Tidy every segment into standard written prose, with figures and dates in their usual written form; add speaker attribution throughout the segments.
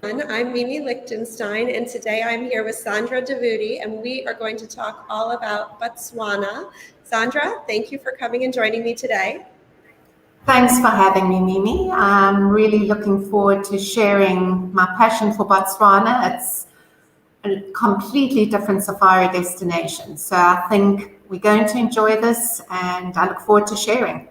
Speaker 1: I'm Mimi Lichtenstein, and today I'm here with Sandra Davudi, and we are going to talk all about Botswana. Sandra, thank you for coming and joining me today.
Speaker 2: Thanks for having me, Mimi. I'm really looking forward to sharing my passion for Botswana. It's a completely different safari destination, so I think we're going to enjoy this, and I look forward to sharing.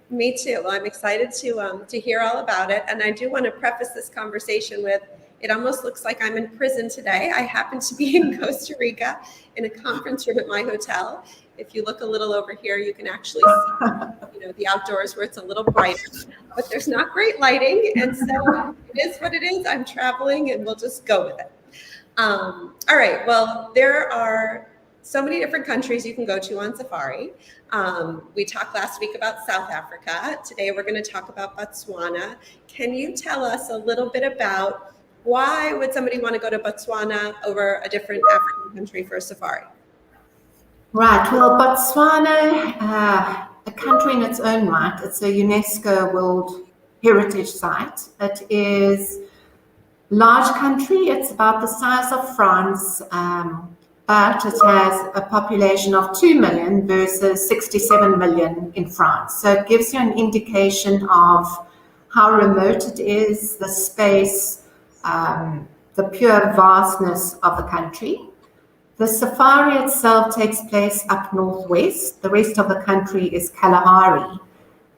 Speaker 1: Me too. Well, I'm excited to hear all about it, and I do want to preface this conversation with, it almost looks like I'm in prison today. I happen to be in Costa Rica in a conference room at my hotel. If you look a little over here, you can actually see, the outdoors where it's a little brighter, but there's not great lighting, and so it is what it is. I'm traveling, and we'll just go with it. All right. Well, there are so many different countries you can go to on safari. We talked last week about South Africa. Today we're going to talk about Botswana. Can you tell us a little bit about why would somebody want to go to Botswana over a different African country for a safari?
Speaker 2: Right. Well, Botswana, a country in its own right. It's a UNESCO World Heritage Site. It is a large country. It's about the size of France. But it has a population of 2 million versus 67 million in France. So it gives you an indication of how remote it is, the space, the pure vastness of the country. The safari itself takes place up northwest. The rest of the country is Kalahari.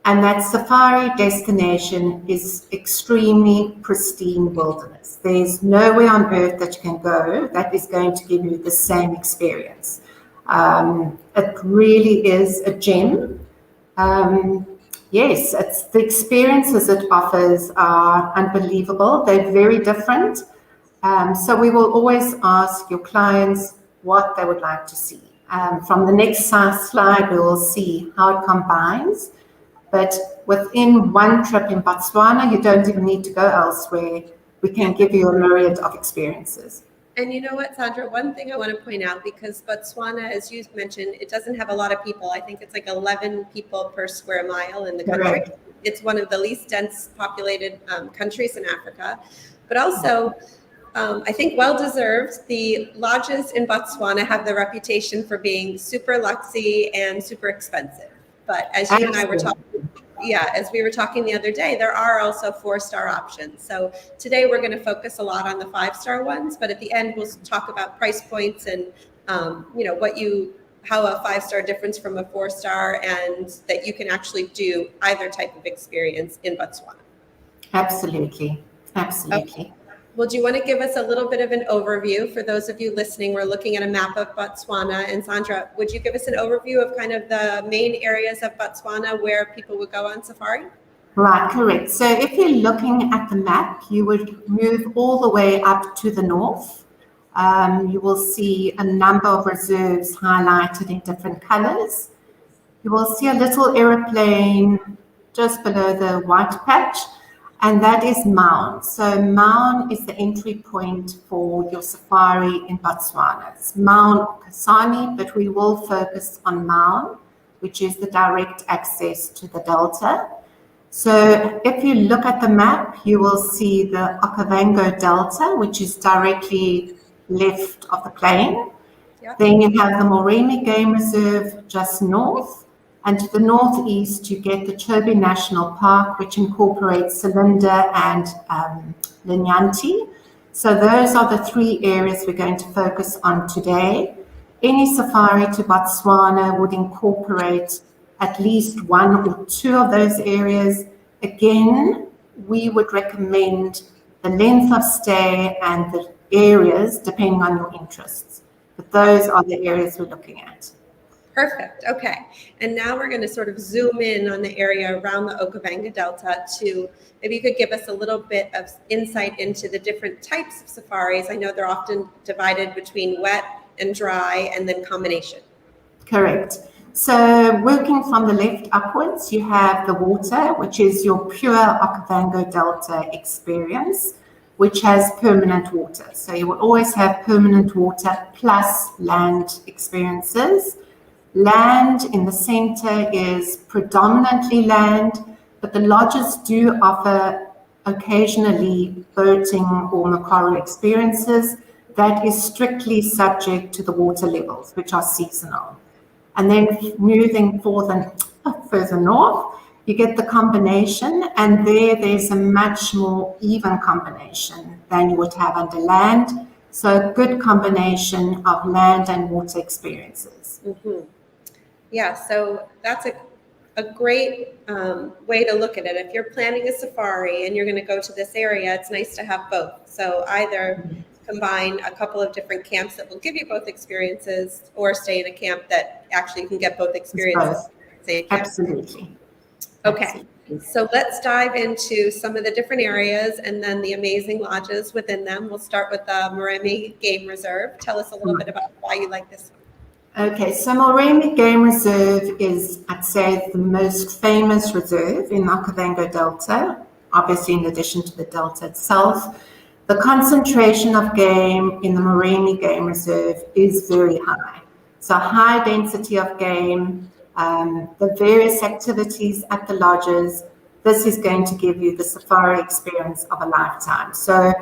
Speaker 2: And that safari destination is extremely pristine wilderness. There's nowhere on earth that you can go that is going to give you the same experience. It really is a gem. Yes, it's the experiences it offers are unbelievable. They're very different. So we will always ask your clients what they would like to see. From the next slide, we will see how it combines. But within one trip in Botswana, you don't even need to go elsewhere. We can give you a myriad of experiences.
Speaker 1: And you know what, Sandra, one thing I want to point out, because Botswana, as you mentioned, it doesn't have a lot of people. I think it's like 11 people per square mile in the country. Right. It's one of the least dense populated countries in Africa. But also, I think well-deserved, the lodges in Botswana have the reputation for being super luxy and super expensive. But as you and I were talking, as we were talking the other day, there are also 4-star options. So today we're going to focus a lot on the 5-star ones, but at the end we'll talk about price points and how a 5-star difference from a 4-star, and that you can actually do either type of experience in Botswana.
Speaker 2: Absolutely.
Speaker 1: Okay. Well, do you want to give us a little bit of an overview for those of you listening? We're looking at a map of Botswana. And Sandra, would you give us an overview of kind of the main areas of Botswana where people would go on safari?
Speaker 2: Right, correct. So if you're looking at the map, you would move all the way up to the north. You will see a number of reserves highlighted in different colors. You will see a little aeroplane just below the white patch. And that is Maun. So Maun is the entry point for your safari in Botswana. It's Maun or Kasane, but we will focus on Maun, which is the direct access to the Delta. So if you look at the map, you will see the Okavango Delta, which is directly left of the plane. Yep. Then you have the Moremi Game Reserve just north. And to the northeast, you get the Chobe National Park, which incorporates Selinda and LINYATI. So those are the 3 areas we're going to focus on today. Any safari to Botswana would incorporate at least 1 or 2 of those areas. Again, we would recommend the length of stay and the areas depending on your interests. But those are the areas we're looking at.
Speaker 1: Perfect. Okay. And now we're going to sort of zoom in on the area around the Okavango Delta to maybe you could give us a little bit of insight into the different types of safaris. I know they're often divided between wet and dry and then combination.
Speaker 2: Correct. So working from the left upwards, you have the water, which is your pure Okavango Delta experience, which has permanent water. So you will always have permanent water plus land experiences. Land in the center is predominantly land, but the lodges do offer occasionally boating or makahdeekahdee experiences, that is strictly subject to the water levels, which are seasonal. And then moving further north, you get the combination, and there's a much more even combination than you would have under land. So a good combination of land and water experiences.
Speaker 1: Mm-hmm. Yeah, so that's a great way to look at it. If you're planning a safari and you're going to go to this area, it's nice to have both. So either combine a couple of different camps that will give you both experiences, or stay in a camp that actually you can get both experiences.
Speaker 2: Absolutely.
Speaker 1: Okay, so let's dive into some of the different areas and then the amazing lodges within them. We'll start with the Moremi Game Reserve. Tell us a little bit about why you like this one.
Speaker 2: Okay, so Moremi Game Reserve is, I'd say, the most famous reserve in the Okavango Delta, obviously in addition to the Delta itself. The concentration of game in the Moremi Game Reserve is very high. So high density of game, the various activities at the lodges, this is going to give you the safari experience of a lifetime. So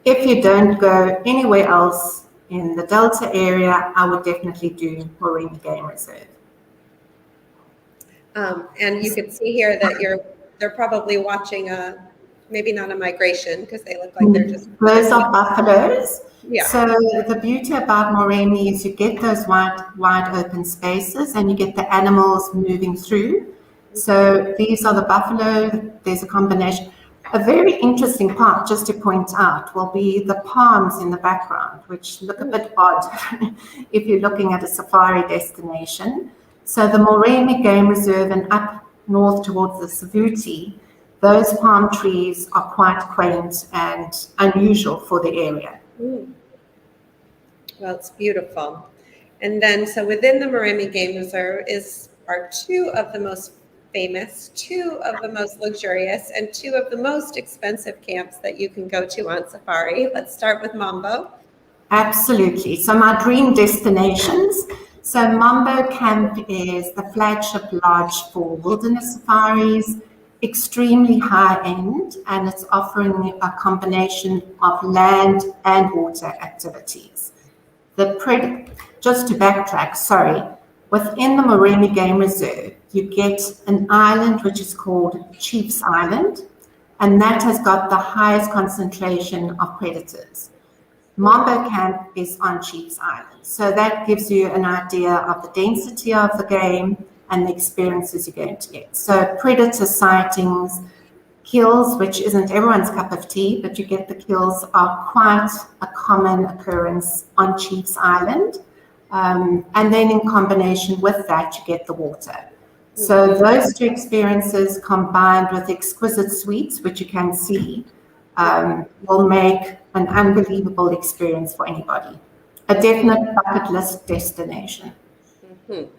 Speaker 2: if you don't go anywhere else in the Delta area, I would definitely do Moremi Game Reserve.
Speaker 1: And you can see here that they're probably watching maybe not a migration, because they look like they're just...
Speaker 2: Those are buffaloes.
Speaker 1: Yeah.
Speaker 2: So the beauty about Moremi is you get those wide open spaces and you get the animals moving through. So these are the buffalo. There's a combination. A very interesting part, just to point out, will be the palms in the background, which look a bit odd if you're looking at a safari destination. So the Moremi Game Reserve and up north towards the Savuti, those palm trees are quite quaint and unusual for the area.
Speaker 1: Well, it's beautiful. And then, so within the Moremi Game Reserve are two of the most famous, two of the most luxurious, and two of the most expensive camps that you can go to on safari. Let's start with Mombo.
Speaker 2: Absolutely. So my dream destinations. So Mombo Camp is the flagship lodge for wilderness safaris, extremely high end, and it's offering a combination of land and water activities. Just to backtrack, sorry, within the Moremi Game Reserve, you get an island which is called Chief's Island, and that has got the highest concentration of predators. Mombo Camp is on Chief's Island, so that gives you an idea of the density of the game and the experiences you're going to get. So predator sightings, kills, which isn't everyone's cup of tea, but you get the kills, are quite a common occurrence on Chief's Island. And then in combination with that, you get the water. So those two experiences combined with exquisite sweets, which you can see, will make an unbelievable experience for anybody. A definite bucket list destination.
Speaker 1: Mm-hmm.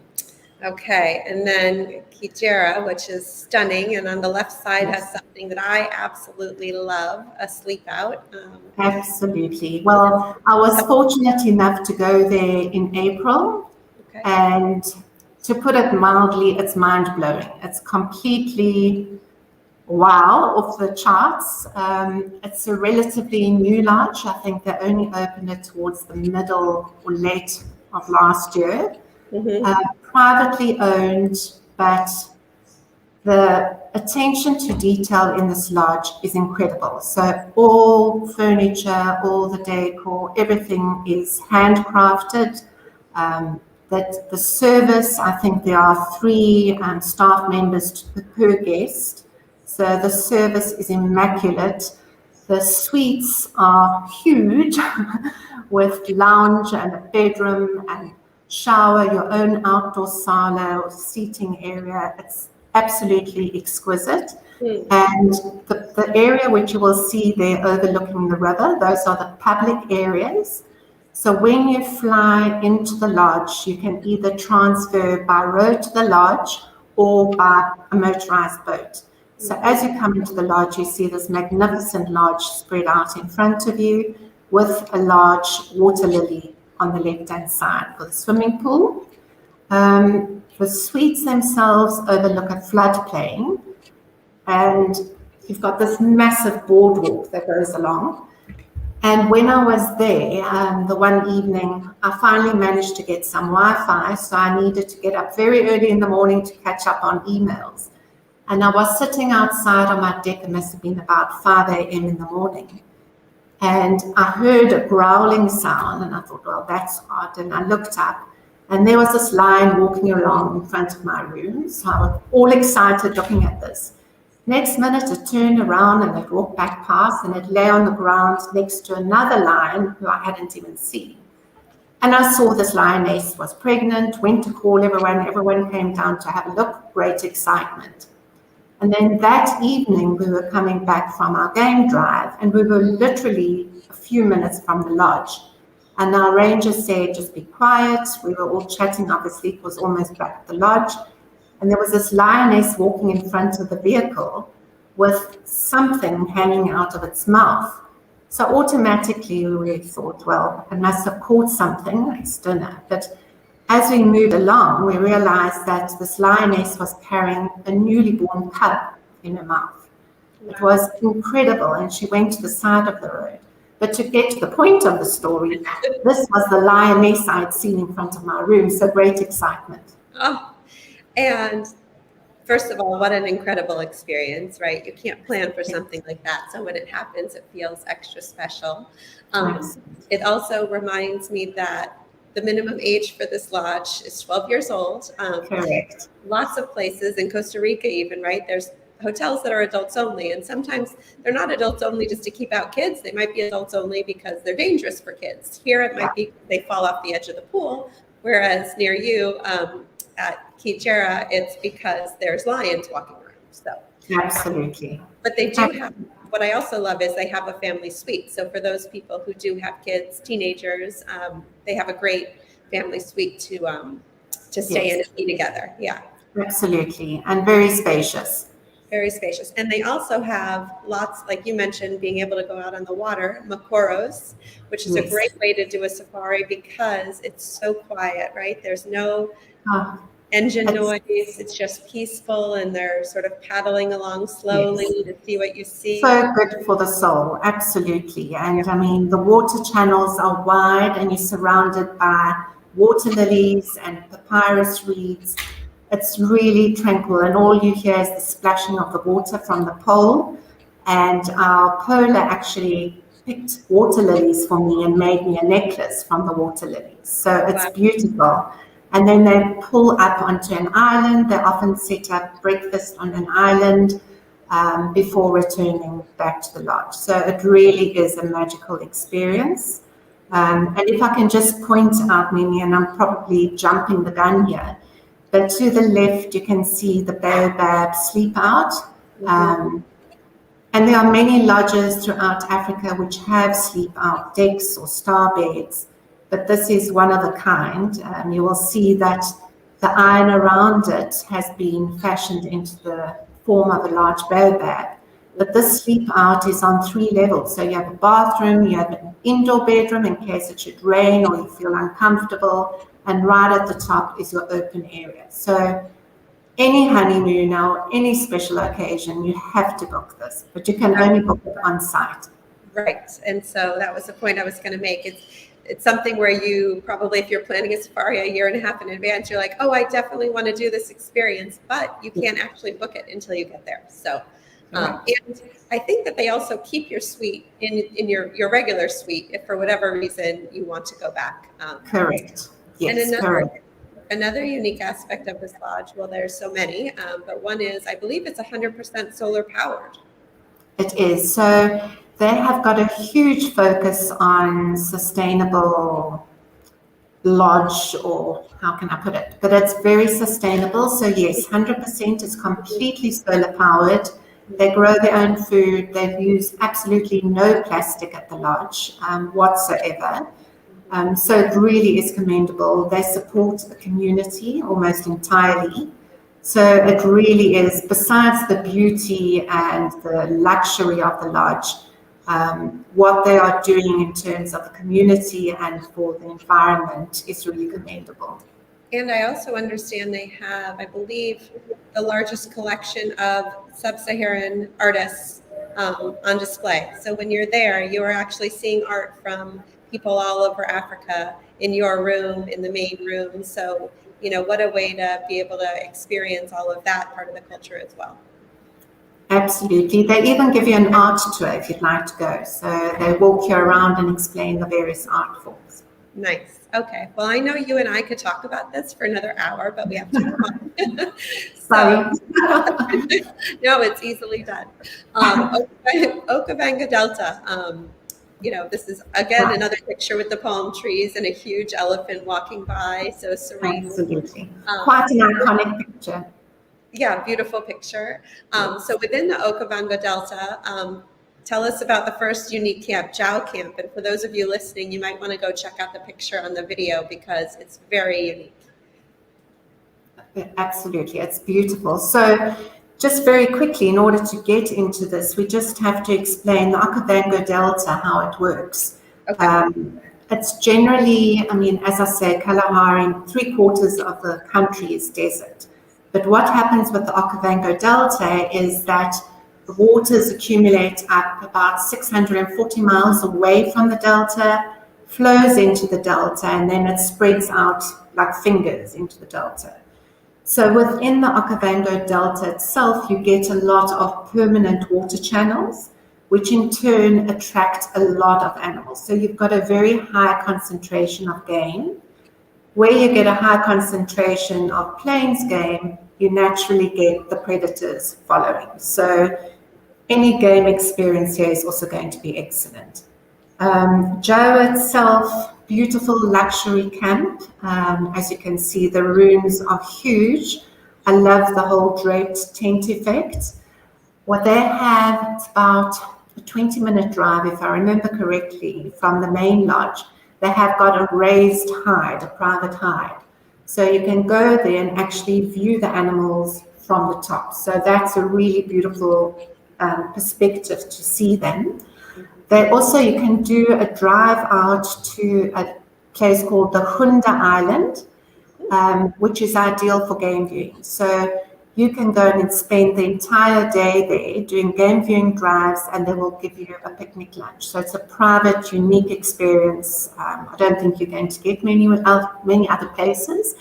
Speaker 1: Okay, and then Xigera, which is stunning, and on the left side has something that I absolutely love, a sleep out.
Speaker 2: Absolutely. Well, I was fortunate enough to go there in April, and to put it mildly, it's mind-blowing. It's completely wow, off the charts. It's a relatively new lodge. I think they only opened it towards the middle or late of last year. Privately owned, but the attention to detail in this lodge is incredible. So all furniture, all the decor, everything is handcrafted. That the service, I think there are 3 staff members per guest. So the service is immaculate. The suites are huge with lounge and a bedroom and shower, your own outdoor sauna or seating area. It's absolutely exquisite. And the area which you will see there overlooking the river, those are the public areas. So when you fly into the lodge, you can either transfer by road to the lodge or by a motorized boat. So as you come into the lodge, you see this magnificent lodge spread out in front of you with a large water lily on the left-hand side for the swimming pool. The suites themselves overlook a floodplain, and you've got this massive boardwalk that goes along. And when I was there, the one evening, I finally managed to get some Wi-Fi, so I needed to get up very early in the morning to catch up on emails. And I was sitting outside on my deck, it must have been about 5 a.m. in the morning. And I heard a growling sound, and I thought, well, that's odd. And I looked up, and there was this lion walking along in front of my room. So I was all excited looking at this. Next minute, it turned around and it walked back past, and it lay on the ground next to another lion who I hadn't even seen. And I saw this lioness was pregnant, went to call everyone. Everyone came down to have a look, great excitement. And then that evening, we were coming back from our game drive, and we were literally a few minutes from the lodge. And our ranger said, just be quiet. We were all chatting, obviously, it was almost back at the lodge. And there was this lioness walking in front of the vehicle with something hanging out of its mouth. So automatically we thought, well, it must have caught something, it's dinner. But as we moved along, we realized that this lioness was carrying a newly born cub in her mouth. It was incredible, and she went to the side of the road. But to get to the point of the story, this was the lioness I had seen in front of my room, so great excitement.
Speaker 1: Oh, and first of all, what an incredible experience, right? You can't plan for something like that. So when it happens, it feels extra special. It also reminds me that the minimum age for this lodge is 12 years old.
Speaker 2: Correct.
Speaker 1: Lots of places in Costa Rica even, right? There's hotels that are adults only, and sometimes they're not adults only just to keep out kids. They might be adults only because they're dangerous for kids. Here it might be they fall off the edge of the pool, whereas near you at Xigera, it's because there's lions walking around. So
Speaker 2: Absolutely.
Speaker 1: but they do have, what I also love is they have a family suite. So for those people who do have kids, teenagers, they have a great family suite to stay in and be together. Yeah.
Speaker 2: Absolutely. And very spacious.
Speaker 1: Very spacious. And they also have lots, like you mentioned, being able to go out on the water, makoros, which is a great way to do a safari because it's so quiet, right? There's no engine noise. It's just peaceful, and they're sort of paddling along slowly to see what you see.
Speaker 2: So good for the soul. Absolutely. And I mean, the water channels are wide, and you're surrounded by water lilies and papyrus reeds. It's really tranquil, and all you hear is the splashing of the water from the pole. And our polar actually picked water lilies for me and made me a necklace from the water lilies. So it's beautiful. And then they pull up onto an island. They often set up breakfast on an island before returning back to the lodge. So it really is a magical experience. And if I can just point out, Mimi, and I'm probably jumping the gun here, but to the left, you can see the baobab sleep out. And there are many lodges throughout Africa which have sleep out decks or star beds, but this is one of a kind. You will see that the iron around it has been fashioned into the form of a large baobab. But this sleep out is on 3 levels. So you have a bathroom, you have an indoor bedroom in case it should rain or you feel uncomfortable, and right at the top is your open area. So any honeymoon or any special occasion, you have to book this, but you can only book it on site.
Speaker 1: Right. And so that was the point I was going to make. It's something where you probably, if you're planning a safari a year and a half in advance, you're like, oh, I definitely want to do this experience, but you can't actually book it until you get there. So, and I think that they also keep your suite in your regular suite if for whatever reason you want to go back.
Speaker 2: Correct. Yes,
Speaker 1: and another unique aspect of this lodge, well, there's so many, but one is, I believe it's 100% solar powered.
Speaker 2: It is. So they have got a huge focus on sustainable lodge, or how can I put it? But it's very sustainable. So yes, 100% is completely solar powered. They grow their own food. They use absolutely no plastic at the lodge whatsoever. So it really is commendable. They support the community almost entirely. So it really is, besides the beauty and the luxury of the lodge, what they are doing in terms of the community and for the environment is really commendable.
Speaker 1: And I also understand they have, I believe, the largest collection of sub-Saharan artists on display. So when you're there, you are actually seeing art from people all over Africa in your room, in the main room. So, what a way to be able to experience all of that part of the culture as well.
Speaker 2: Absolutely. They even give you an art tour if you'd like to go. So they walk you around and explain the various art forms.
Speaker 1: Nice. Okay. Well, I know you and I could talk about this for another hour, but we have to move on.
Speaker 2: Sorry.
Speaker 1: No, it's easily done. Okavango Delta. This is again another picture with the palm trees and a huge elephant walking by. So serene.
Speaker 2: Absolutely. Quite an iconic picture.
Speaker 1: Yeah, beautiful picture. So within the Okavango Delta, tell us about the first unique camp, Jao Camp. And for those of you listening, you might want to go check out the picture on the video because it's very unique.
Speaker 2: Absolutely, it's beautiful. So just very quickly, in order to get into this, we just have to explain the Okavango Delta, how it works.
Speaker 1: Okay.
Speaker 2: It's generally, as I say, Kalahari, 3/4 of the country is desert. But what happens with the Okavango Delta is that the waters accumulate up about 640 miles away from the delta, flows into the delta, and then it spreads out like fingers into the delta. So within the Okavango Delta itself, you get a lot of permanent water channels, which in turn attract a lot of animals. So you've got a very high concentration of game. Where you get a high concentration of plains game, you naturally get the predators following. So any game experience here is also going to be excellent. Jao itself, beautiful luxury camp. As you can see, the rooms are huge. I love the whole draped tent effect. What they have, it's about a 20-minute drive, if I remember correctly, from the main lodge. They have got a raised hide, a private hide. So you can go there and actually view the animals from the top. So that's a really beautiful perspective to see them. They also, you can do a drive out to a place called the Hunda Island, which is ideal for game viewing. So you can go and spend the entire day there doing game viewing drives, and they will give you a picnic lunch. So it's a private, unique experience. I don't think you're going to get many other places.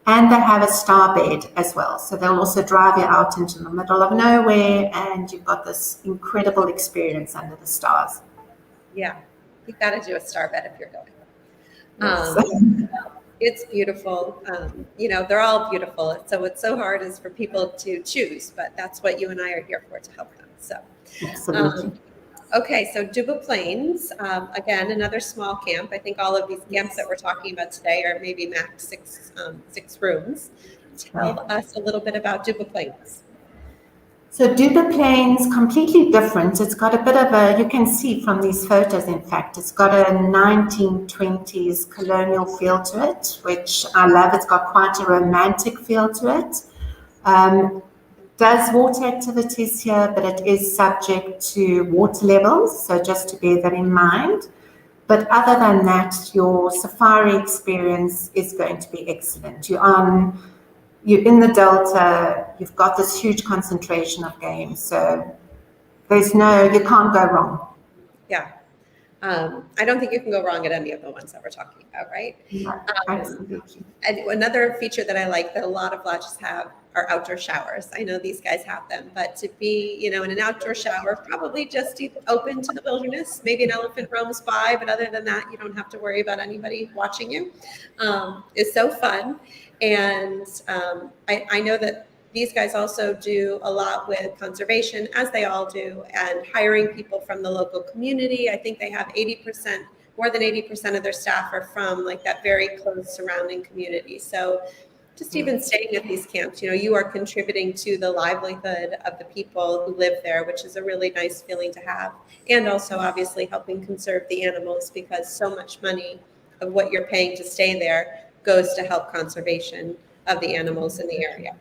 Speaker 2: And they have a star bed as well. So they'll also drive you out into the middle of nowhere, and you've got this incredible experience under the stars.
Speaker 1: Yeah, you've got to do a star bed if you're going.
Speaker 2: Yes.
Speaker 1: It's beautiful. They're all beautiful. So what's so hard is for people to choose, but that's what you and I are here for, to help them. So,
Speaker 2: Absolutely.
Speaker 1: Okay, so Duba Plains, again, another small camp. I think all of these camps that we're talking about today are maybe max six rooms. Tell us a little bit about Duba Plains.
Speaker 2: So Duba Plains, completely different. It's got a bit of you can see from these photos, in fact, it's got a 1920s colonial feel to it, which I love. It's got quite a romantic feel to it. Does water activities here, but it is subject to water levels, so just to bear that in mind. But other than that, your safari experience is going to be excellent. You're in the delta, you've got this huge concentration of game, so you can't go wrong.
Speaker 1: Yeah. I don't think you can go wrong at any of the ones that we're talking about, right?
Speaker 2: No, absolutely.
Speaker 1: And another feature that I like that a lot of lodges have are outdoor showers. I know these guys have them, but to be, in an outdoor shower, probably just open to the wilderness. Maybe an elephant roams by, but other than that, you don't have to worry about anybody watching you. It's so fun. And I know that these guys also do a lot with conservation, as they all do, and hiring people from the local community. I think they have more than 80% of their staff are from like that very close surrounding community. So just even staying at these camps, you are contributing to the livelihood of the people who live there, which is a really nice feeling to have. And also obviously helping conserve the animals, because so much money of what you're paying to stay there goes to help conservation of the animals in the area.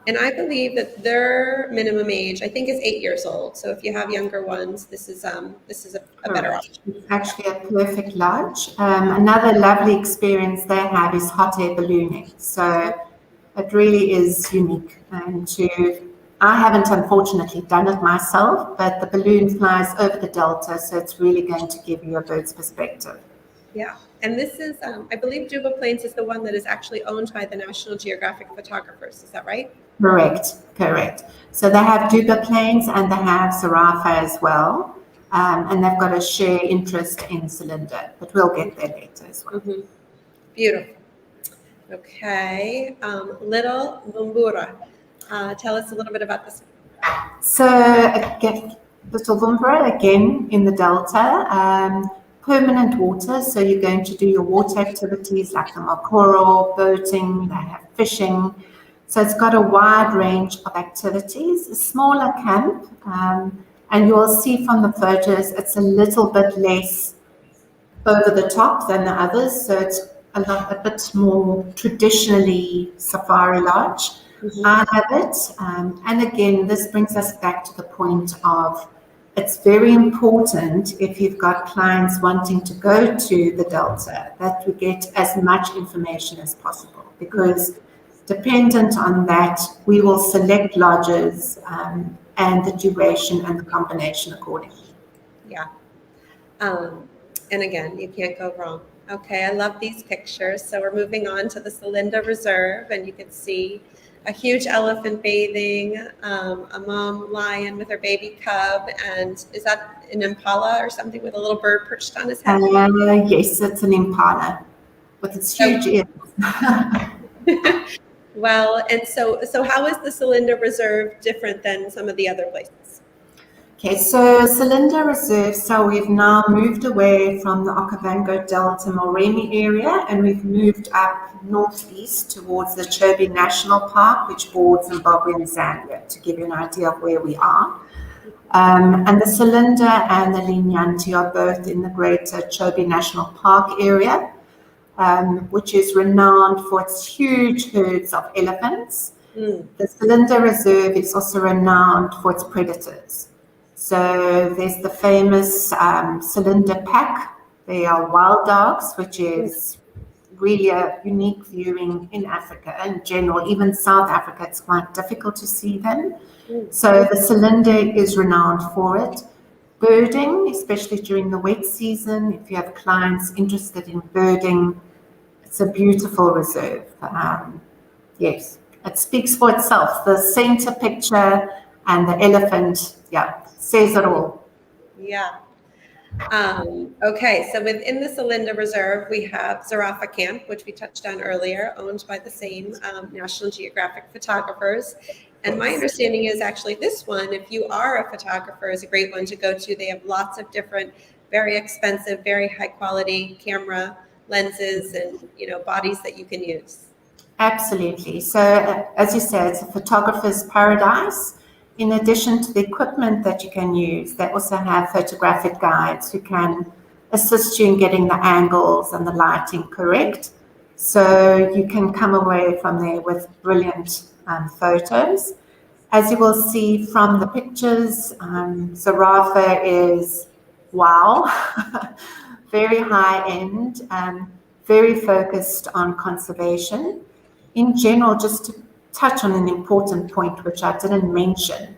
Speaker 1: And I believe that their minimum age, I think, is 8 years old. So if you have younger ones, this is a better
Speaker 2: Correct.
Speaker 1: option.
Speaker 2: It's actually a perfect lodge. Another lovely experience they have is hot air ballooning. So it really is unique. I haven't unfortunately done it myself, but the balloon flies over the delta, so it's really going to give you a bird's perspective.
Speaker 1: Yeah, and this is, I believe Duba Plains is the one that is actually owned by the National Geographic photographers. Is that right?
Speaker 2: Correct. So they have Duba Plains and they have Zarafa as well. And they've got a share interest in Selinda, but we'll get there later as well.
Speaker 1: Mm-hmm. Beautiful. Okay, Little Vumbura. Tell us a little bit about this.
Speaker 2: So again, Little Vumbura, again in the delta, permanent water. So you're going to do your water activities like the makoro, boating, they have fishing. So it's got a wide range of activities, a smaller camp, and you will see from the photos it's a little bit less over the top than the others. So it's a bit more traditionally safari lodge.
Speaker 1: Mm-hmm.
Speaker 2: I love it. And again, this brings us back to the point of it's very important if you've got clients wanting to go to the Delta that we get as much information as possible, because dependent on that, we will select lodges and the duration and the combination accordingly.
Speaker 1: Yeah. And again, you can't go wrong. Okay, I love these pictures. So we're moving on to the Selinda Reserve, and you can see a huge elephant bathing, a mom lion with her baby cub, and is that an impala or something with a little bird perched on his head?
Speaker 2: Yes, it's an impala with its huge ears.
Speaker 1: Well, and so how is the Selinda Reserve different than some of the other places?
Speaker 2: Okay, so Selinda Reserve, so we've now moved away from the Okavango Delta Moremi area, and we've moved up northeast towards the Chobe National Park, which borders Zimbabwe and Zambia, to give you an idea of where we are. And the Selinda and the LINYATI are both in the greater Chobe National Park area, which is renowned for its huge herds of elephants. The Selinda Reserve is also renowned for its predators. So there's the famous Selinda pack. They are wild dogs, which is really a unique viewing in Africa in general. Even South Africa, it's quite difficult to see them. So the Selinda is renowned for it. Birding, especially during the wet season, if you have clients interested in birding, it's a beautiful reserve. Yes, it speaks for itself. The center picture and the elephant, says it all.
Speaker 1: Yeah. Okay, so within the Selinda Reserve, we have Zarafa Camp, which we touched on earlier, owned by the same National Geographic photographers. And my understanding is actually this one, if you are a photographer, is a great one to go to. They have lots of different, very expensive, very high quality camera lenses and bodies that you can use.
Speaker 2: Absolutely. So as you said, it's a photographer's paradise. In addition to the equipment that you can use, they also have photographic guides who can assist you in getting the angles and the lighting correct. So you can come away from there with brilliant photos. As you will see from the pictures, Zarafa is wow, very high end, very focused on conservation. In general, just to touch on an important point which I didn't mention,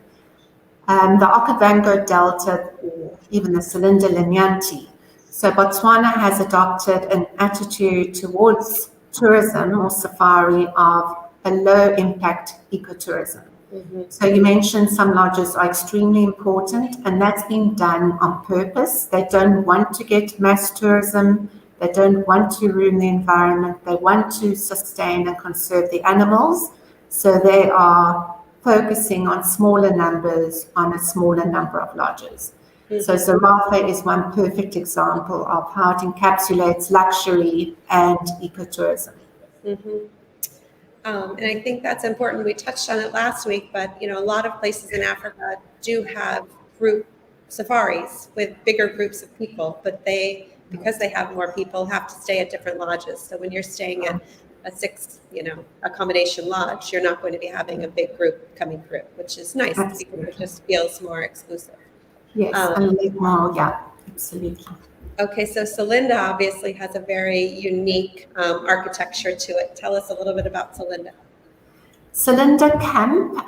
Speaker 2: the Okavango Delta, or even the Selinda LINYATI. So Botswana has adopted an attitude towards tourism or safari of a low impact ecotourism. So you mentioned some lodges are extremely important, and that's been done on purpose. They don't want to get mass tourism. They don't want to ruin the environment. They want to sustain and conserve the animals. So they are focusing on smaller numbers on a smaller number of lodges. So Zarafa is one perfect example of how it encapsulates luxury and ecotourism.
Speaker 1: And I think that's important. We touched on it last week, but a lot of places in Africa do have group safaris with bigger groups of people, but because they have more people, have to stay at different lodges. So when you're staying at a 6, accommodation lodge, you're not going to be having a big group coming through, which is nice because it just feels more exclusive.
Speaker 2: Yes, a little more, yeah, absolutely.
Speaker 1: Okay, so Selinda obviously has a very unique architecture to it. Tell us a little bit about Selinda.
Speaker 2: Selinda Camp,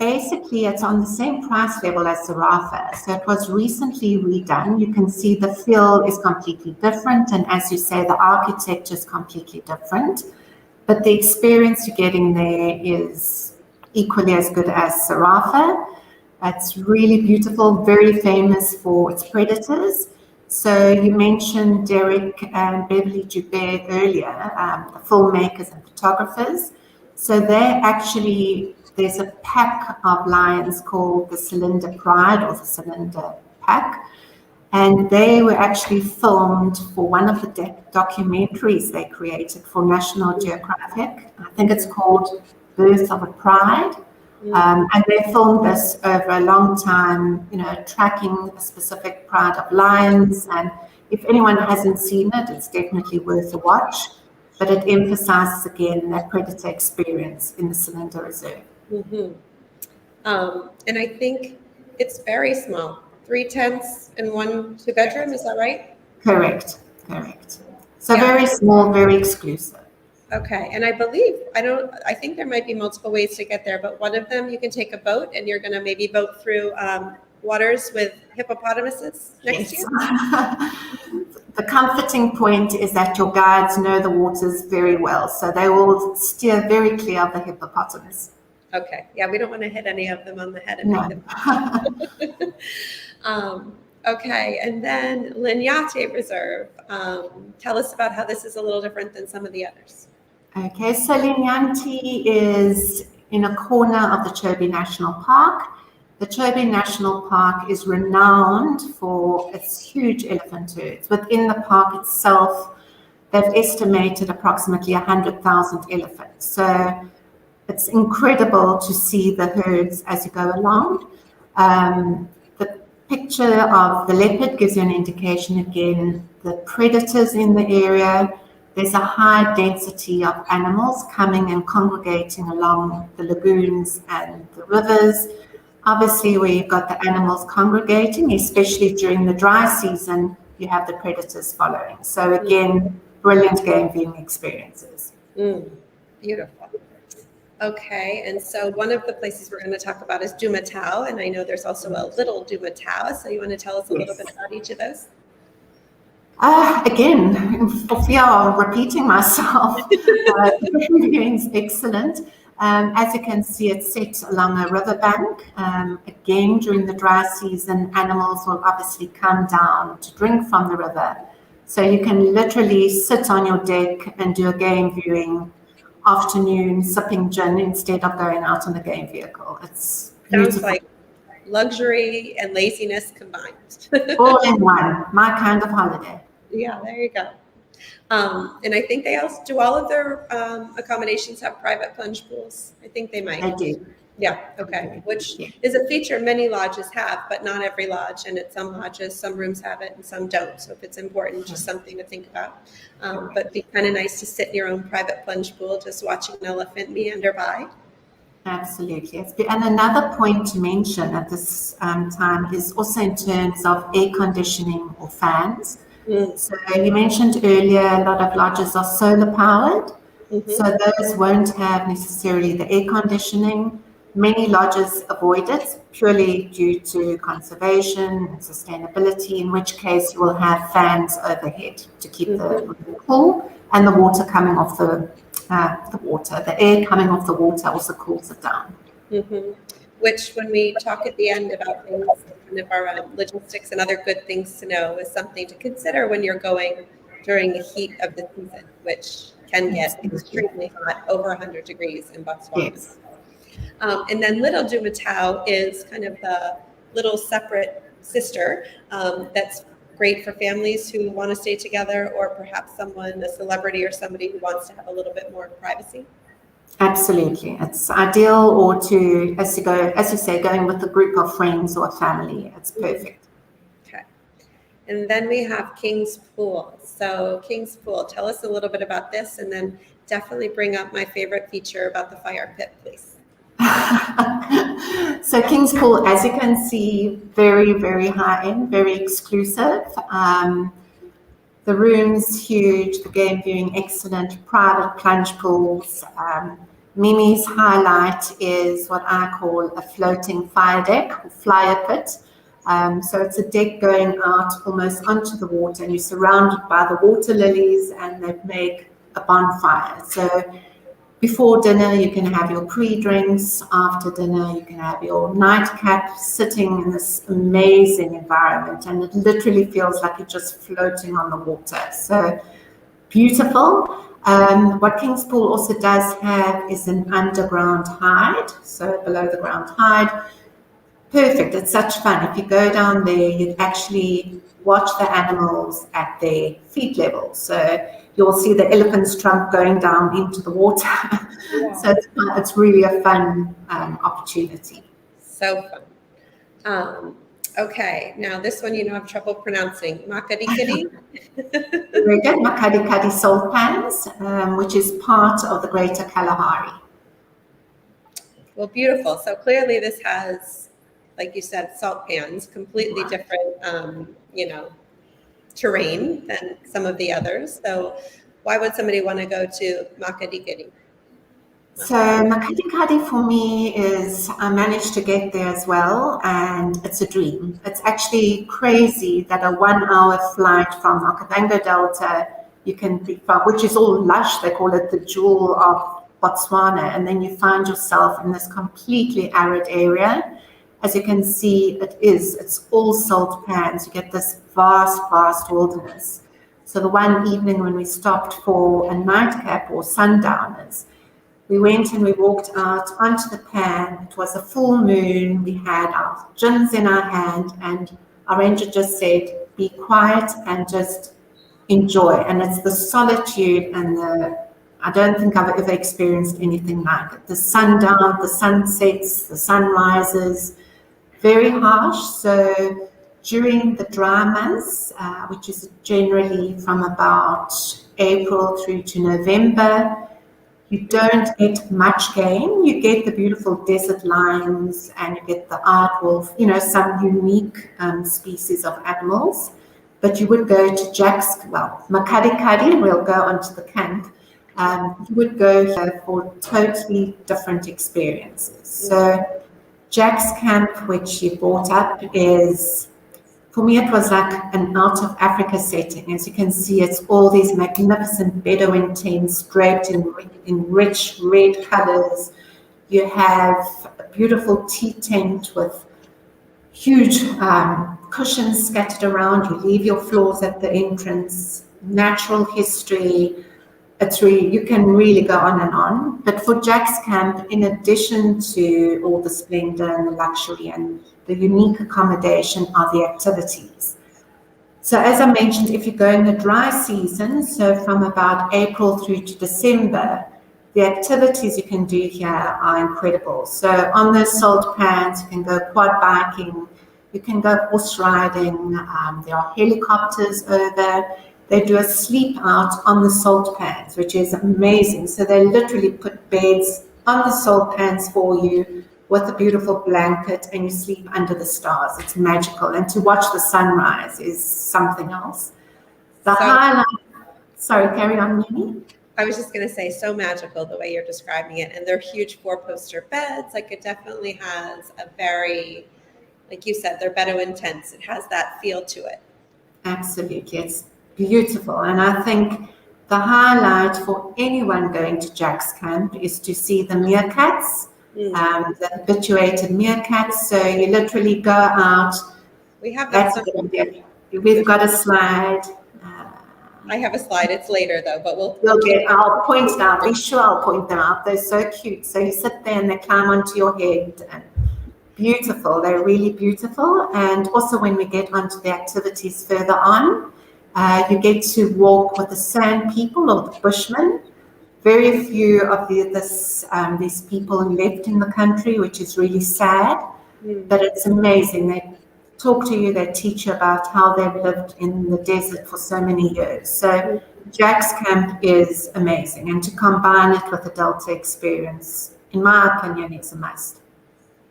Speaker 2: it's on the same price level as Zarafa. So it was recently redone. You can see the feel is completely different. And as you say, the architecture is completely different. But the experience you're getting there is equally as good as Zarafa. It's really beautiful, very famous for its predators. So you mentioned Derek and Beverly Joubert earlier, the filmmakers and photographers. So there's a pack of lions called the Selinda Pride or the Selinda Pack. And they were actually filmed for one of the documentaries they created for National Geographic. I think it's called Birth of a Pride. And they filmed this over a long time, tracking a specific pride of lions. And if anyone hasn't seen it, it's definitely worth a watch. But it emphasizes again that predator experience in the Selinda Reserve.
Speaker 1: Mm-hmm. And I think it's very small, 3 tents and 1 2-bedroom. Is that right?
Speaker 2: Correct. So very small, very exclusive.
Speaker 1: Okay, and I think there might be multiple ways to get there, but one of them you can take a boat and you're going to maybe boat through waters with hippopotamuses next to you.
Speaker 2: The comforting point is that your guides know the waters very well, so they will steer very clear of the hippopotamus.
Speaker 1: Okay, yeah, we don't want to hit any of them on the head and make them. Okay, and then LINYATI Reserve. Tell us about how this is a little different than some of the others.
Speaker 2: Okay, so LINYATI is in a corner of the Chobe National Park. The Chobe National Park is renowned for its huge elephant herds. Within the park itself, they've estimated approximately 100,000 elephants. So it's incredible to see the herds as you go along. The picture of the leopard gives you an indication again, the predators in the area. There's a high density of animals coming and congregating along the lagoons and the rivers. Obviously, where you've got the animals congregating, especially during the dry season, you have the predators following. So again, brilliant game viewing experiences.
Speaker 1: Beautiful. Okay, and so one of the places we're going to talk about is Duma Tao, and I know there's also a little Duma Tao. So you want to tell us a little bit about each of those?
Speaker 2: Again, for fear of repeating myself, the viewing is excellent. As you can see, it's set along a riverbank. Again, during the dry season, animals will obviously come down to drink from the river. So you can literally sit on your deck and do a game viewing afternoon, sipping gin instead of going out on the game vehicle. It's beautiful.
Speaker 1: Sounds like luxury and laziness combined.
Speaker 2: All in one, my kind of holiday.
Speaker 1: Yeah, there you go. And I think they also do all of their accommodations have private plunge pools. I think they might.
Speaker 2: I do.
Speaker 1: Yeah, okay. Which is a feature many lodges have, but not every lodge. And at some lodges, some rooms have it and some don't. So if it's important, just something to think about. But it'd be kind of nice to sit in your own private plunge pool, just watching an elephant meander by.
Speaker 2: Absolutely. And another point to mention at this time is also in terms of air conditioning or fans. So you mentioned earlier, a lot of lodges are solar powered. So those won't have necessarily the air conditioning. Many lodges avoid it purely due to conservation and sustainability, in which case you will have fans overhead to keep the room cool, and the water coming off the air coming off the water also cools it down.
Speaker 1: Which, when we talk at the end about things, kind of our logistics and other good things to know, is something to consider when you're going during the heat of the season, which can get extremely hot, over 100 degrees in Botswana.
Speaker 2: Yes.
Speaker 1: And then Little Duma Tao is kind of the little separate sister that's great for families who want to stay together, or perhaps a celebrity or somebody who wants to have a little bit more privacy.
Speaker 2: Absolutely. It's ideal, or as you say, going with a group of friends or a family. It's perfect.
Speaker 1: Okay. And then we have King's Pool. So King's Pool, tell us a little bit about this, and then definitely bring up my favorite feature about the fire pit, please.
Speaker 2: So King's Pool, as you can see, very, very high-end, very exclusive. The room's huge, the game viewing excellent, private plunge pools. Mimi's highlight is what I call a floating fire deck or flyer pit. So it's a deck going out almost onto the water, and you're surrounded by the water lilies, and they make a bonfire. So before dinner, you can have your pre-drinks. After dinner, you can have your nightcap, sitting in this amazing environment, and it literally feels like you're just floating on the water. So beautiful. What King's Pool also does have is an underground hide, so below the ground hide. Perfect. It's such fun. If you go down there, you actually watch the animals at their feet level. So you'll see the elephant's trunk going down into the water. Yeah. So it's really a fun opportunity.
Speaker 1: So fun. Okay, now this one I have trouble pronouncing. MAKGADIKGADI?
Speaker 2: Very good. MAKGADIKGADI salt pans, which is part of the Greater Kalahari.
Speaker 1: Well, beautiful. So clearly this has, like you said, salt pans, completely different, terrain than some of the others. So why would somebody want to go to MAKGADIKGADI?
Speaker 2: So MAKGADIKGADI for me is, I managed to get there as well, and it's a dream. It's actually crazy that a 1-hour flight from Okavango Delta, you can be from, which is all lush, they call it the jewel of Botswana, and then you find yourself in this completely arid area. As you can see, it's all salt pans. You get this vast wilderness. So the one evening when we stopped for a nightcap or sundowners, we went and we walked out onto the pan. It was a full moon. We had our gins in our hand, and our ranger just said, be quiet and just enjoy. And it's the solitude and I don't think I've ever experienced anything like it. The sundown, the sunsets, the sunrises, very harsh. So during the dry months, which is generally from about April through to November, you don't get much game. You get the beautiful desert lions, and you get the aardwolf, some unique species of animals. But you would go to MAKGADIKGADI, we'll go onto the camp. You would go here for totally different experiences. So Jack's Camp, which you brought up, is, for me, it was like an out of Africa setting. As you can see, it's all these magnificent Bedouin tents draped in rich red colors. You have a beautiful tea tent with huge cushions scattered around. You leave your floors at the entrance. Natural history. You can really go on and on. But for Jack's Camp, in addition to all the splendor and the luxury and the unique accommodation, are the activities. So as I mentioned, if you go in the dry season, so from about April through to December, the activities you can do here are incredible. So on those salt pans, you can go quad biking, you can go horse riding, there are helicopters over. They do a sleep out on the salt pans, which is amazing. So they literally put beds on the salt pans for you with a beautiful blanket, and you sleep under the stars. It's magical. And to watch the sunrise is something else. Sorry, carry on, Mimi.
Speaker 1: I was just going to say, so magical the way you're describing it. And they're huge 4-poster beds. Like, it definitely has a very, like you said, they're Bedouin tents. It has that feel to it.
Speaker 2: Absolutely. It's beautiful. And I think the highlight for anyone going to Jack's Camp is to see the meerkats, the habituated meerkats. So you literally go out.
Speaker 1: We have that.
Speaker 2: We've got a slide.
Speaker 1: I have a slide. It's later though, but
Speaker 2: I'll point it out. Be sure I'll point them out. They're so cute. So you sit there and they climb onto your head. And beautiful. They're really beautiful. And also when we get onto the activities further on, you get to walk with the sand people or the bushmen. Very few of these people left in the country, which is really sad. But it's amazing. They talk to you, they teach you about how they've lived in the desert for so many years. So Jack's Camp is amazing, and to combine it with a Delta experience, in my opinion, is a must.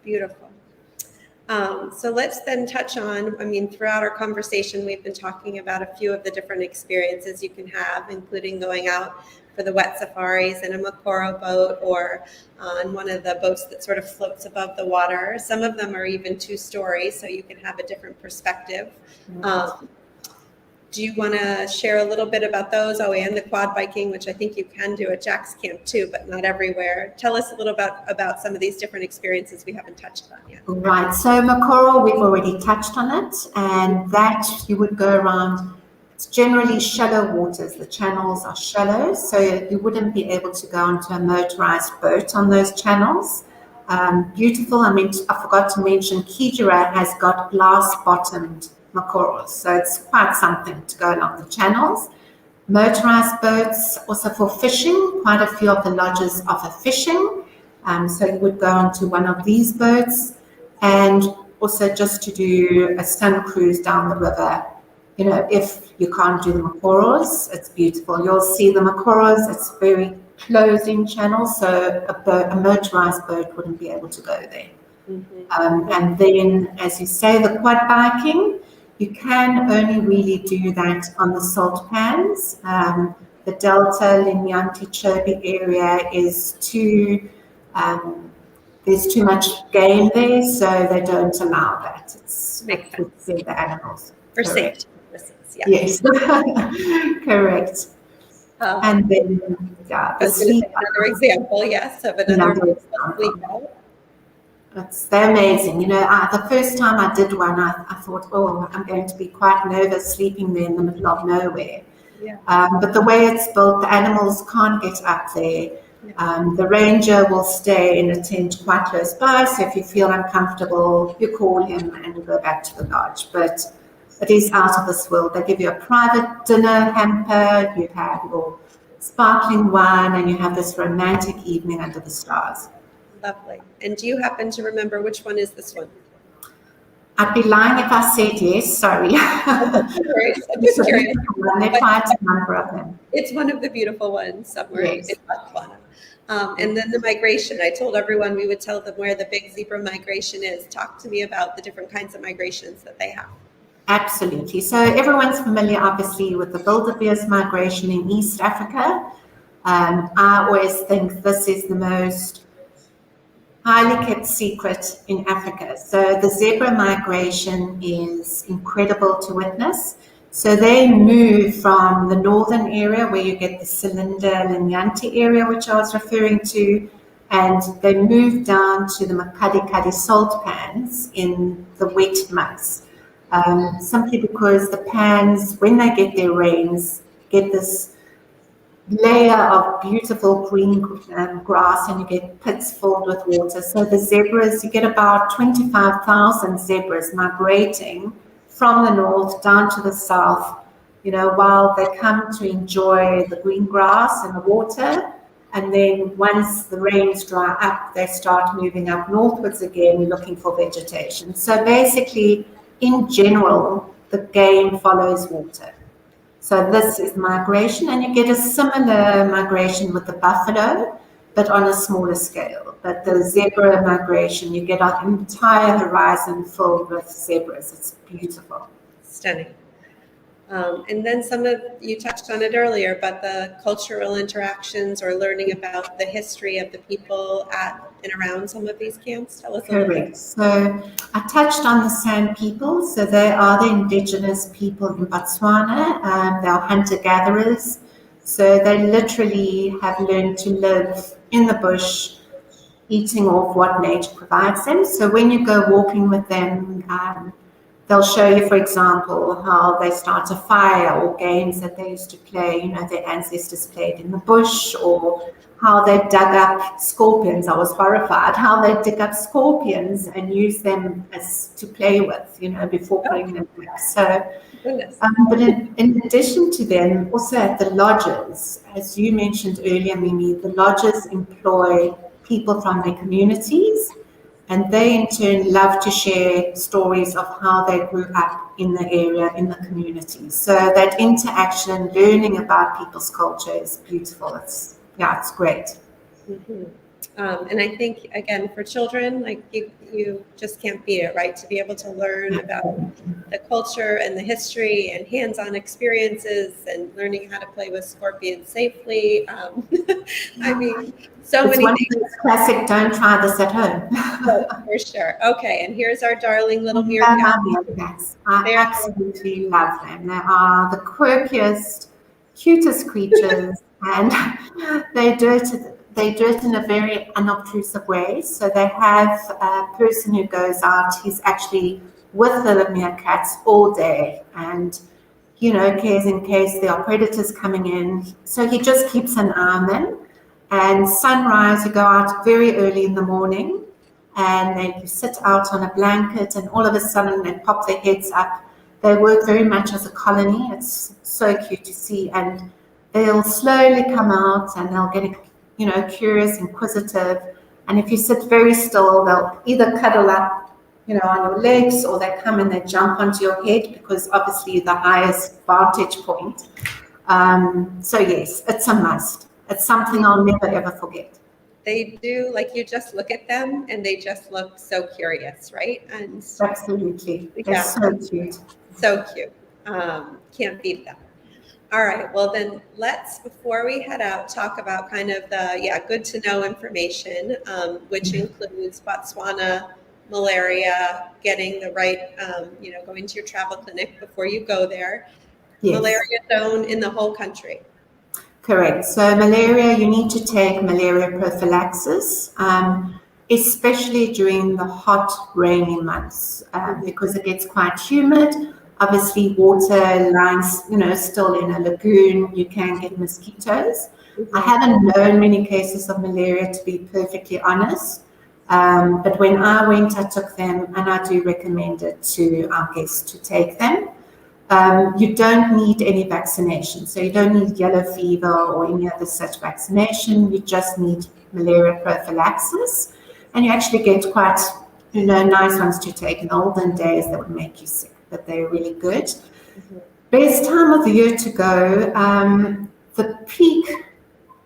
Speaker 1: Beautiful. So let's then touch on, I mean, throughout our conversation, we've been talking about a few of the different experiences you can have, including going out for the wet safaris in a Makoro boat or on one of the boats that sort of floats above the water. Some of them are even 2-story, so you can have a different perspective. Do you want to share a little bit about those? Oh, and the quad biking, which I think you can do at Jack's Camp too, but not everywhere. Tell us a little about some of these different experiences we haven't touched on yet.
Speaker 2: Right, so Makoro, we've already touched on it, and that you would go around. It's generally shallow waters. The channels are shallow, so you wouldn't be able to go onto a motorized boat on those channels. Beautiful. I forgot to mention, Xigera has got glass-bottomed Makoros, so it's quite something to go along the channels. Motorized boats, also for fishing, quite a few of the lodges offer fishing, so you would go onto one of these boats, and also just to do a sun cruise down the river. You know, if you can't do the Makoros, it's beautiful. You'll see the Makoros, it's very closing channel, so a motorized boat wouldn't be able to go there. And then, as you say, the quad biking, you can only really do that on the salt pans. The Delta, LINYATI, Chobe area is there's too much game there, so they don't allow that. It's for the animals.
Speaker 1: For safety purposes, yeah.
Speaker 2: Yes, correct. And then, the sleep.
Speaker 1: Another example, yes, of another sleep out.
Speaker 2: They're amazing. You know, the first time I did one, I thought, oh, I'm going to be quite nervous sleeping there in the middle of nowhere.
Speaker 1: Yeah.
Speaker 2: But the way it's built, the animals can't get up there. The ranger will stay in a tent quite close by, so if you feel uncomfortable, you call him and you go back to the lodge. But it is out of this world. They give you a private dinner hamper, you have your sparkling wine, and you have this romantic evening under the stars.
Speaker 1: Lovely. And do you happen to remember which one is this one?
Speaker 2: I'd be lying if I said yes, sorry.
Speaker 1: I'm just curious.
Speaker 2: There are quite a number of them.
Speaker 1: It's one of the beautiful ones somewhere
Speaker 2: Yes.
Speaker 1: in Botswana. And then the migration. I told everyone we would tell them where the big zebra migration is. Talk to me about the different kinds of migrations that they have.
Speaker 2: Absolutely. So everyone's familiar, obviously, with the wildebeest migration in East Africa. I always think this is the most highly kept secret in Africa. So the zebra migration is incredible to witness. So they move from the northern area where you get the Selinda LINYATI area, which I was referring to, and they move down to the MAKGADIKGADI salt pans in the wet months. Simply because the pans, when they get their rains, get this layer of beautiful green grass, and you get pits filled with water. So the zebras, you get about 25,000 zebras migrating from the north down to the south, you know, while they come to enjoy the green grass and the water. And then once the rains dry up, they start moving up northwards again, looking for vegetation. So basically, in general, the game follows water. So this is migration, and you get a similar migration with the buffalo, but on a smaller scale. But the zebra migration, you get an entire horizon filled with zebras. It's beautiful.
Speaker 1: Stunning. And then you touched on it earlier, but the cultural interactions or learning about the history of the people at and around some of these camps. Tell us a little bit.
Speaker 2: Correct. So I touched on the San people. So they are the indigenous people in Botswana. They are hunter-gatherers. So they literally have learned to live in the bush, eating off what nature provides them. So when you go walking with them, they'll show you, for example, how they start a fire or games that they used to play, you know, their ancestors played in the bush, or how they dug up scorpions. I was horrified how they dig up scorpions and use them as to play with, you know, before putting them back. So, but in addition to them, also at the lodges, as you mentioned earlier, Mimi, the lodges employ people from their communities, And they in turn love to share stories of how they grew up in the area, in the community. So that interaction, learning about people's culture is beautiful. It's great.
Speaker 1: Mhm. And I think, again, for children, like you just can't beat it, right? To be able to learn about the culture and the history and hands-on experiences and learning how to play with scorpions safely. I mean, so
Speaker 2: It's
Speaker 1: many
Speaker 2: one of
Speaker 1: things.
Speaker 2: those classic, don't try this at home.
Speaker 1: Oh, for sure. Okay, and here's our darling little
Speaker 2: And
Speaker 1: meerkat.
Speaker 2: my meerkats. I
Speaker 1: They're
Speaker 2: absolutely love them. They are the quirkiest, cutest creatures, and they do it in a very unobtrusive way. So they have a person who goes out, he's actually with the meerkats all day, and cares in case there are predators coming in. So he just keeps an eye on them. And sunrise, you go out very early in the morning, and they sit out on a blanket, and all of a sudden they pop their heads up. They work very much as a colony. It's so cute to see, and they'll slowly come out, and they'll get curious, inquisitive, and if you sit very still, they'll either cuddle up on your legs, or they come and they jump onto your head, because obviously the highest vantage point. So yes, it's a must. It's something I'll never ever forget.
Speaker 1: They do, like, you just look at them and they just look so curious, right? And
Speaker 2: Absolutely. They're
Speaker 1: yeah,
Speaker 2: so cute.
Speaker 1: so cute. Can't beat them. All right, well then let's, before we head out, talk about kind of the, good to know information, which includes Botswana, malaria, getting the right, going to your travel clinic before you go there.
Speaker 2: Yes.
Speaker 1: Malaria zone in the whole country.
Speaker 2: Correct. So malaria, you need to take malaria prophylaxis, especially during the hot, rainy months, because it gets quite humid. Obviously, water lines, still in a lagoon, you can get mosquitoes. I haven't known many cases of malaria, to be perfectly honest. But when I went, I took them, and I do recommend it to our guests to take them. You don't need any vaccination. So you don't need yellow fever or any other such vaccination. You just need malaria prophylaxis. And you actually get quite, nice ones to take. In the olden days, that would make you sick, but they're really good. Best time of the year to go. The peak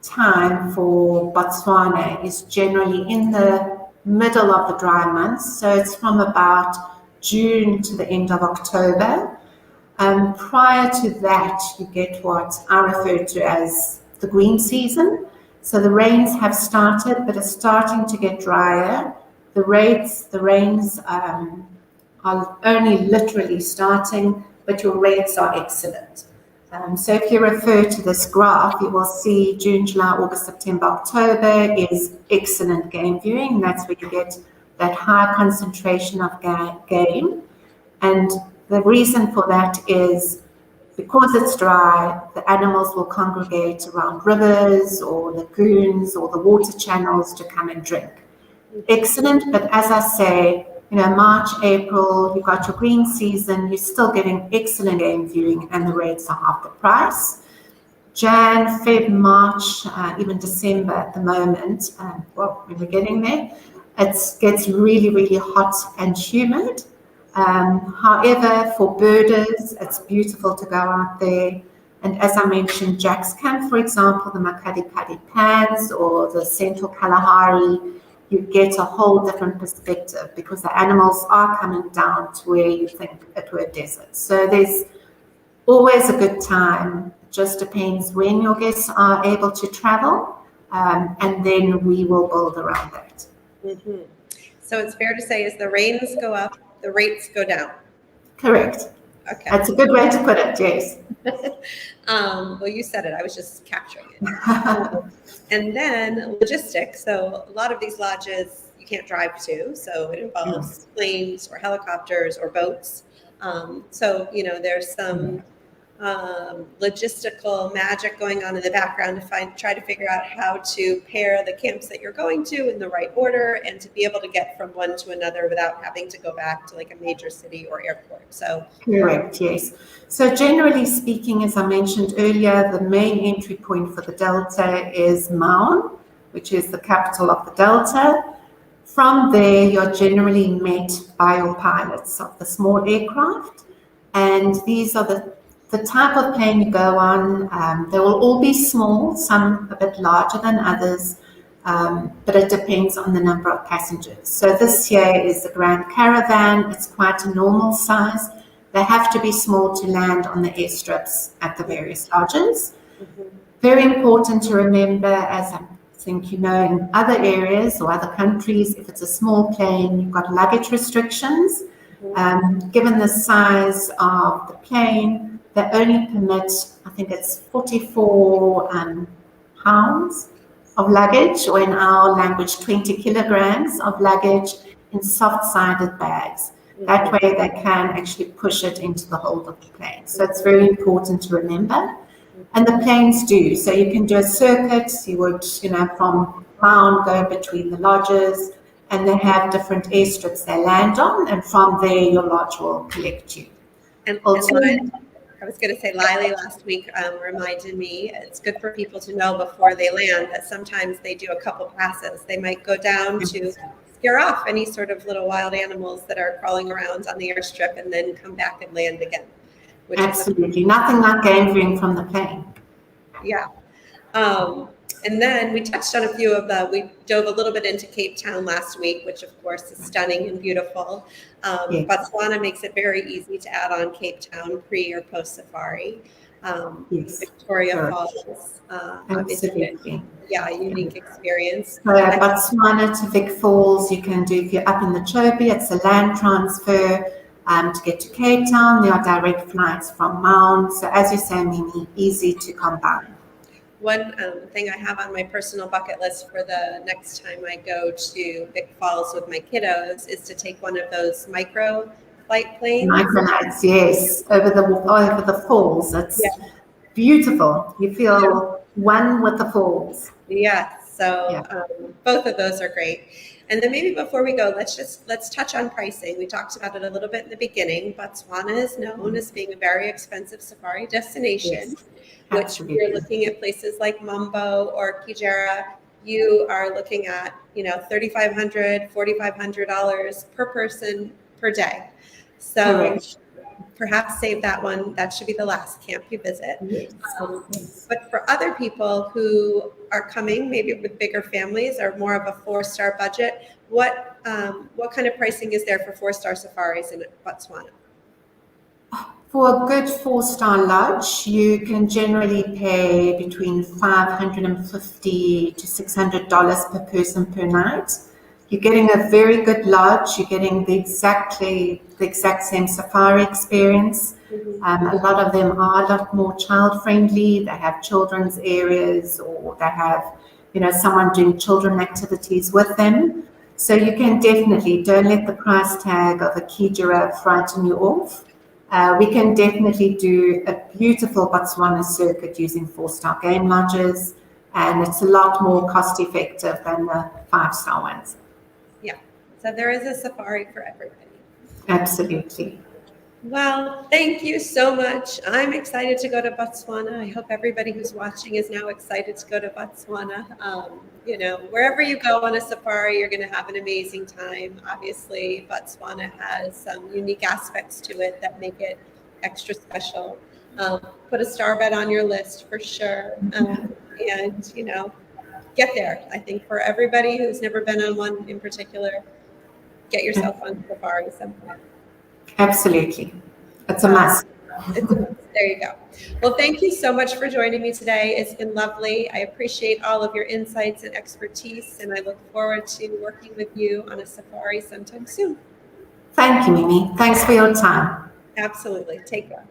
Speaker 2: time for Botswana is generally in the middle of the dry months. So it's from about June to the end of October. Prior to that, you get what I refer to as the green season. So the rains have started, but it's starting to get drier. The rains are only literally starting, but your rates are excellent. So if you refer to this graph, you will see June, July, August, September, October is excellent game viewing. That's where you get that high concentration of game. And the reason for that is because it's dry, the animals will congregate around rivers or lagoons or the water channels to come and drink. Excellent, but as I say, March, April, you've got your green season, you're still getting excellent game viewing, and the rates are half the price. Jan, Feb, March, even December at the moment, when we're getting there, it gets really, really hot and humid. However, for birders, it's beautiful to go out there. And as I mentioned, Jack's Camp, for example, the MAKGADIKGADI pans or the Central Kalahari, you get a whole different perspective because the animals are coming down to where you think it were desert. So there's always a good time. It just depends when your guests are able to travel, and then we will build around that.
Speaker 1: Mm-hmm. So it's fair to say as the rains go up, the rates go down.
Speaker 2: Correct.
Speaker 1: Okay.
Speaker 2: That's a good way to put it, yes.
Speaker 1: Well, you said it. I was just capturing it. And then logistics. So a lot of these lodges you can't drive to, so it involves planes or helicopters or boats. So there's some logistical magic going on in the background to try to figure out how to pair the camps that you're going to in the right order and to be able to get from one to another without having to go back to like a major city or airport. So
Speaker 2: correct, yes. So generally speaking, as I mentioned earlier, the main entry point for the Delta is Maun, which is the capital of the Delta. From there, you're generally met by your pilots of the small aircraft, and these are the type of plane you go on. They will all be small, some a bit larger than others, but it depends on the number of passengers. So this here is the Grand Caravan. It's quite a normal size. They have to be small to land on the airstrips at the various lodges. Very important to remember, as I think you know, in other areas or other countries, if it's a small plane, you've got luggage restrictions. Given the size of the plane, they only permit, I think it's 44 pounds of luggage, or in our language, 20 kilograms of luggage in soft-sided bags. That way they can actually push it into the hold of the plane. So it's very important to remember. And the planes do. So you can do a circuit. You would, from Mount go between the lodges, and they have different airstrips they land on, and from there your lodge will collect you.
Speaker 1: And I was going to say, Lily last week reminded me, it's good for people to know before they land that sometimes they do a couple passes. They might go down to scare off any sort of little wild animals that are crawling around on the airstrip and then come back and land again.
Speaker 2: Absolutely. Nothing like game viewing from the plane.
Speaker 1: Yeah. And then we touched on a few of we dove a little bit into Cape Town last week, which of course is stunning and beautiful.
Speaker 2: Yes.
Speaker 1: Botswana makes it very easy to add on Cape Town pre or post safari.
Speaker 2: Yes.
Speaker 1: Victoria Falls,
Speaker 2: absolutely.
Speaker 1: Yeah, unique experience.
Speaker 2: So Botswana to Vic Falls, you can do, if you're up in the Chobe, it's a land transfer. To get to Cape Town, there are direct flights from Mount. So as you say, Mimi, easy to combine.
Speaker 1: One thing I have on my personal bucket list for the next time I go to Vic Falls with my kiddos is to take one of those micro flight planes.
Speaker 2: Microlights, yes, over the falls. It's beautiful. You feel one with the falls.
Speaker 1: Yes, so both of those are great. And then maybe before we go, let's touch on pricing. We talked about it a little bit in the beginning. Botswana is known as being a very expensive safari destination, which if you're looking at places like Mombo or Xigera, you are looking at, $3,500, $4,500 per person per day. So perhaps save that one. That should be the last camp you visit. But for other people who are coming, maybe with bigger families or more of a 4-star budget, what kind of pricing is there for 4-star safaris in Botswana?
Speaker 2: For a good 4-star lodge, you can generally pay between $550 to $600 per person per night. You're getting a very good lodge. You're getting the exact same safari experience. A lot of them are a lot more child-friendly. They have children's areas, or they have, someone doing children activities with them. So you can definitely, don't let the price tag of a keejera frighten you off. We can definitely do a beautiful Botswana circuit using 4-star game lodges, and it's a lot more cost-effective than the 5-star ones.
Speaker 1: Yeah, so there is a safari for everybody.
Speaker 2: Absolutely.
Speaker 1: Well, thank you so much. I'm excited to go to Botswana. I hope everybody who's watching is now excited to go to Botswana. Wherever you go on a safari, you're going to have an amazing time. Obviously, Botswana has some unique aspects to it that make it extra special. Put a star bet on your list for sure. And, get there. I think for everybody who's never been on one in particular, get yourself on safari sometime.
Speaker 2: Absolutely. It's a must.
Speaker 1: There you go. Well, thank you so much for joining me today. It's been lovely. I appreciate all of your insights and expertise, and I look forward to working with you on a safari sometime soon.
Speaker 2: Thank you, Mimi. Thanks for your time.
Speaker 1: Absolutely. Take care.